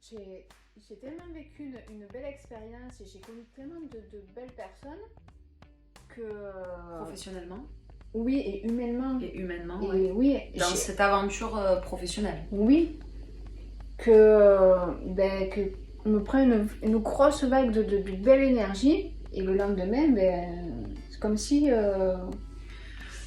J'ai tellement vécu une belle expérience et j'ai connu tellement de belles personnes que... Professionnellement Oui, et humainement. et humainement, Et ouais. oui, Dans cette aventure professionnelle. oui, que on me prend une grosse vague de belle énergie et le lendemain, c'est comme si...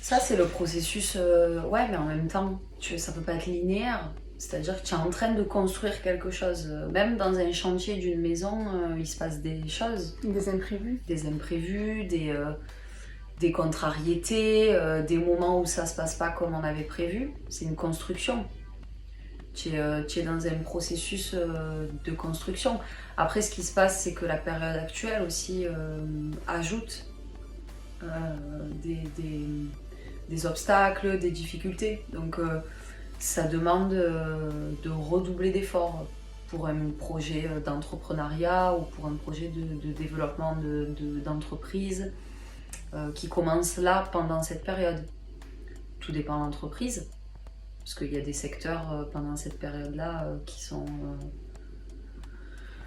Ça, c'est le processus, ouais, mais en même temps, ça peut pas être linéaire. C'est-à-dire que tu es en train de construire quelque chose. Même dans un chantier d'une maison, il se passe des choses. Des imprévus. Des imprévus, des contrariétés, des moments où ça se passe pas comme on avait prévu. C'est une construction. Tu es dans un processus de construction. Après, ce qui se passe, c'est que la période actuelle aussi ajoute euh, des obstacles, des difficultés. Donc, ça demande de redoubler d'efforts pour un projet d'entrepreneuriat ou pour un projet de développement d'entreprise qui commence là pendant cette période. Tout dépend de l'entreprise, parce qu'il y a des secteurs pendant cette période-là qui sont,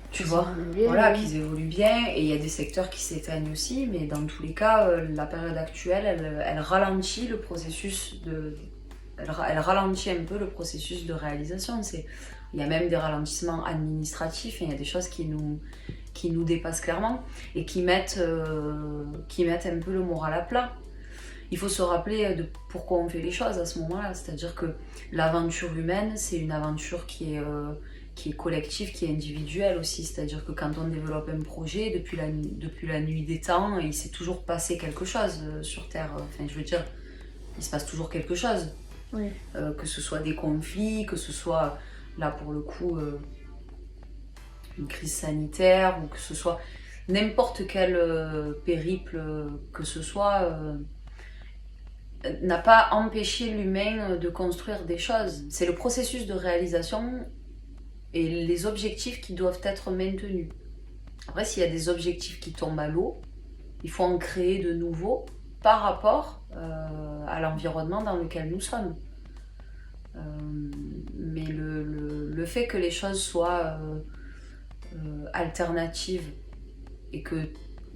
tu vois, voilà, qui évoluent bien, et il y a des secteurs qui s'éteignent aussi, mais dans tous les cas, la période actuelle, elle ralentit le processus elle ralentit un peu le processus de réalisation. Il y a même des ralentissements administratifs, et il y a des choses qui nous dépassent clairement et qui mettent un peu le moral à plat. Il faut se rappeler de pourquoi on fait les choses à ce moment-là, c'est-à-dire que l'aventure humaine, c'est une aventure qui est collective, qui est individuelle aussi, c'est-à-dire que quand on développe un projet, depuis la nuit des temps, il s'est toujours passé quelque chose sur Terre. Enfin, je veux dire, il se passe toujours quelque chose. Oui. Que ce soit des conflits, que ce soit, là pour le coup, une crise sanitaire, ou que ce soit n'importe quel périple que ce soit, n'a pas empêché l'humain de construire des choses. C'est le processus de réalisation et les objectifs qui doivent être maintenus. Après, s'il y a des objectifs qui tombent à l'eau, il faut en créer de nouveaux par rapport à l'environnement dans lequel nous sommes. Mais le fait que les choses soient alternatives et que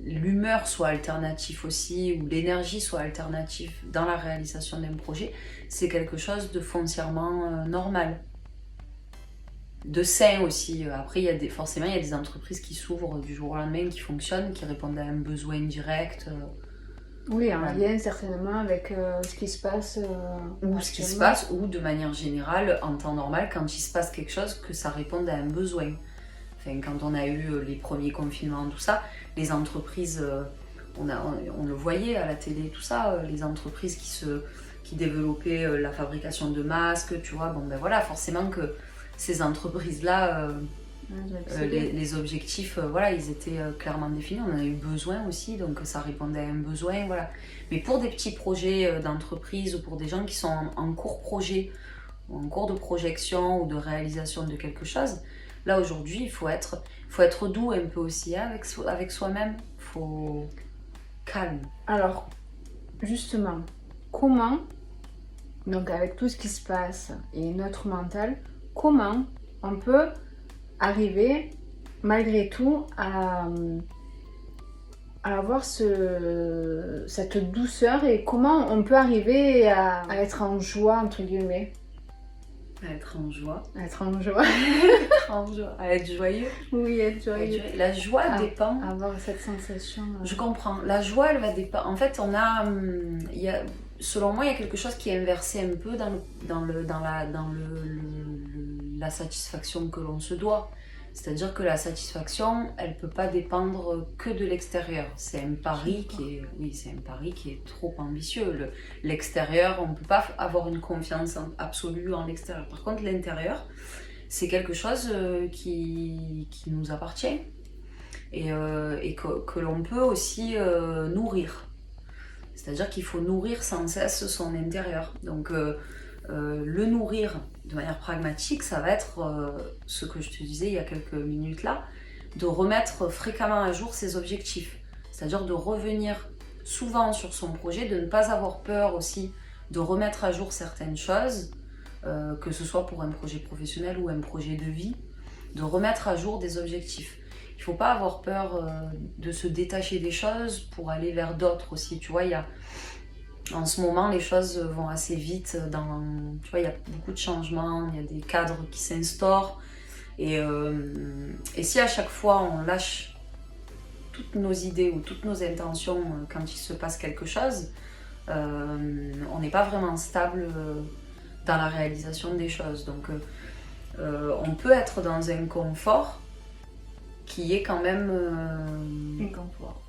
l'humeur soit alternative aussi, ou l'énergie soit alternative dans la réalisation d'un projet, c'est quelque chose de foncièrement normal. De sain aussi. Après, forcément, il y a des entreprises qui s'ouvrent du jour au lendemain, qui fonctionnent, qui répondent à un besoin direct. Oui, en lien certainement avec ce qui se passe. Ou ce qui se passe, ou de manière générale, en temps normal, quand il se passe quelque chose, que ça réponde à un besoin. Enfin, quand on a eu les premiers confinements, tout ça, les entreprises, on le voyait à la télé, tout ça, les entreprises qui développaient la fabrication de masques, tu vois, bon ben voilà, forcément que ces entreprises-là, les objectifs, voilà, ils étaient clairement définis. On en a eu besoin aussi, donc ça répondait à un besoin, voilà. Mais pour des petits projets d'entreprise, ou pour des gens qui sont en cours projet, ou en cours de projection ou de réalisation de quelque chose, là aujourd'hui, il faut être doux un peu aussi avec soi-même. Il faut calme. Alors, justement, comment, donc avec tout ce qui se passe et notre mental, comment on peut arriver malgré tout à avoir cette douceur, et comment on peut arriver à être en joie, entre guillemets. À être en joie. À être en joie. À être joyeux. Oui, être joyeux. La joie dépend. Avoir cette sensation. Je comprends. La joie, elle va dépendre. En fait, selon moi, il y a quelque chose qui est inversé un peu dans la satisfaction que l'on se doit. C'est-à-dire que la satisfaction, elle peut pas dépendre que de l'extérieur. C'est un pari qui est trop ambitieux. L'extérieur, on peut pas avoir une confiance absolue en l'extérieur. Par contre, l'intérieur, c'est quelque chose qui nous appartient et que l'on peut aussi nourrir. C'est-à-dire qu'il faut nourrir sans cesse son intérieur. Donc, le nourrir de manière pragmatique, ça va être ce que je te disais il y a quelques minutes là, de remettre fréquemment à jour ses objectifs. C'est-à-dire de revenir souvent sur son projet, de ne pas avoir peur aussi de remettre à jour certaines choses, que ce soit pour un projet professionnel ou un projet de vie, de remettre à jour des objectifs. Il ne faut pas avoir peur de se détacher des choses pour aller vers d'autres aussi. Tu vois, en ce moment, les choses vont assez vite. Tu vois, il y a beaucoup de changements, il y a des cadres qui s'instaurent. Et si à chaque fois on lâche toutes nos idées ou toutes nos intentions quand il se passe quelque chose, on n'est pas vraiment stable dans la réalisation des choses. Donc on peut être dans un confort qui est quand même... un confort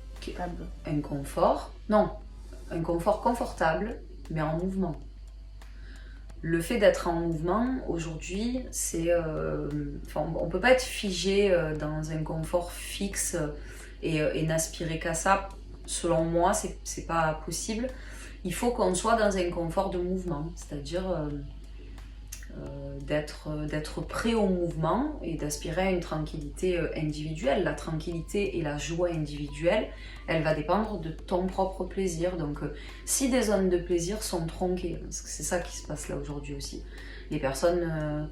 confortable, mais en mouvement. Le fait d'être en mouvement, aujourd'hui, on ne peut pas être figé dans un confort fixe et n'aspirer qu'à ça. Selon moi, c'est pas possible. Il faut qu'on soit dans un confort de mouvement, c'est-à-dire d'être prêt au mouvement et d'aspirer à une tranquillité individuelle. La tranquillité et la joie individuelle, elle va dépendre de ton propre plaisir. Donc si des zones de plaisir sont tronquées, parce que c'est ça qui se passe là aujourd'hui aussi, les personnes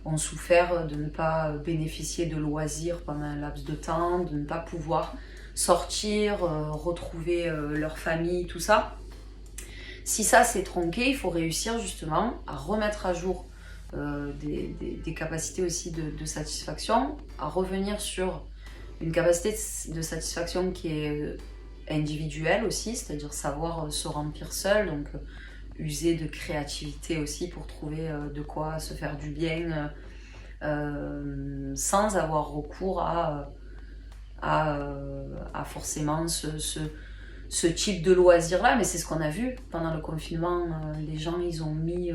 ont souffert de ne pas bénéficier de loisirs pendant un laps de temps, de ne pas pouvoir sortir, retrouver leur famille, tout ça. Si ça s'est tronqué, il faut réussir justement à remettre à jour des capacités aussi de satisfaction, à revenir sur une capacité de satisfaction qui est individuelle aussi, c'est-à-dire savoir se remplir seul, donc user de créativité aussi pour trouver de quoi se faire du bien sans avoir recours à forcément ce type de loisir-là. Mais c'est ce qu'on a vu pendant le confinement, les gens ils ont mis...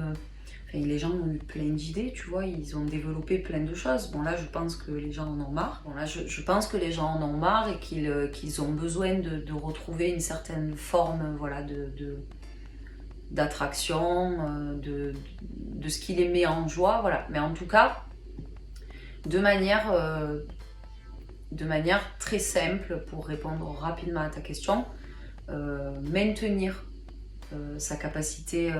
les gens ont eu plein d'idées, tu vois, ils ont développé plein de choses. Bon là, je pense que les gens en ont marre. Je pense que les gens en ont marre et qu'ils ont besoin de retrouver une certaine forme, voilà, d'attraction, de ce qui les met en joie, voilà. Mais en tout cas, de manière très simple, pour répondre rapidement à ta question, maintenir sa capacité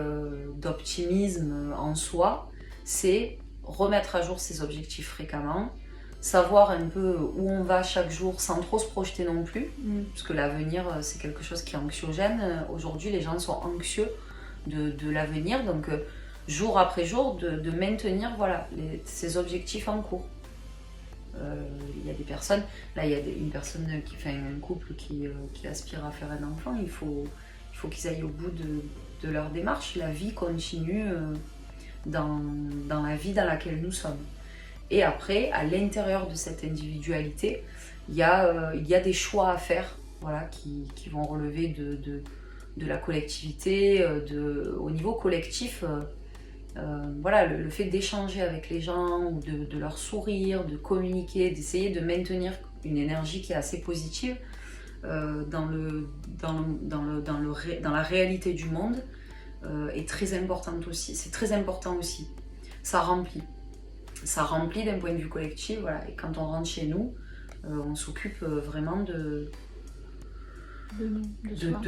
d'optimisme en soi, c'est remettre à jour ses objectifs fréquemment, savoir un peu où on va chaque jour sans trop se projeter non plus, parce que l'avenir c'est quelque chose qui est anxiogène. Aujourd'hui les gens sont anxieux de l'avenir, donc jour après jour de maintenir voilà, ces objectifs en cours. Il y a des personnes, là il y a une personne un couple qui aspire à faire un enfant, il faut qu'ils aillent au bout de leur démarche. La vie continue dans la vie dans laquelle nous sommes. Et après, à l'intérieur de cette individualité, il y a des choix à faire, voilà, qui vont relever de la collectivité, au niveau collectif. Voilà, le fait d'échanger avec les gens, ou de leur sourire, de communiquer, d'essayer de maintenir une énergie qui est assez positive, dans la réalité du monde est très importante aussi. C'est très important aussi. Ça remplit d'un point de vue collectif, voilà. Et quand on rentre chez nous, on s'occupe vraiment de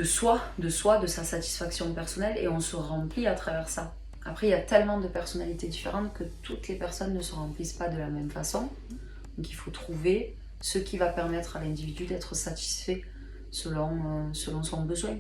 soi, de sa satisfaction personnelle, et on se remplit à travers ça. Après, il y a tellement de personnalités différentes que toutes les personnes ne se remplissent pas de la même façon. Donc il faut trouver ce qui va permettre à l'individu d'être satisfait selon son besoin.